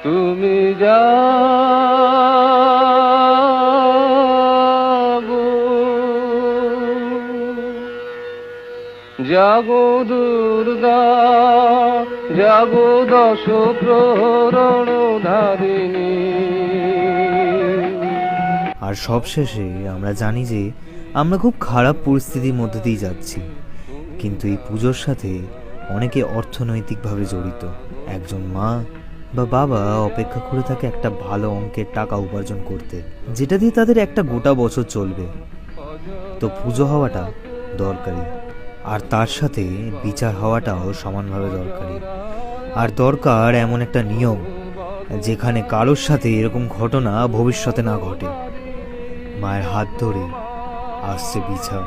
তুমি যাবো জাগো দুর্গা জাগো দশ প্রহরণ ধারিণী। আর সবশেষে আমরা জানি যে আমরা খুব খারাপ পরিস্থিতির মধ্যে দিয়ে যাচ্ছি, কিন্তু এই পুজোর সাথে অনেকে অর্থনৈতিকভাবে জড়িত। একজন মা বা বাবা অপেক্ষা করে থাকে একটা ভালো অঙ্কের টাকা উপার্জন করতে, যেটা দিয়ে তাদের একটা গোটা বছর চলবে। তো পুজো হওয়াটা দরকারি, আর তার সাথে বিচার হওয়াটাও সমানভাবে দরকারি। আর দরকার এমন একটা নিয়ম যেখানে কারোর সাথে এরকম ঘটনা ভবিষ্যতে না ঘটে। মায়ের হাত ধরে আসছে বিচার।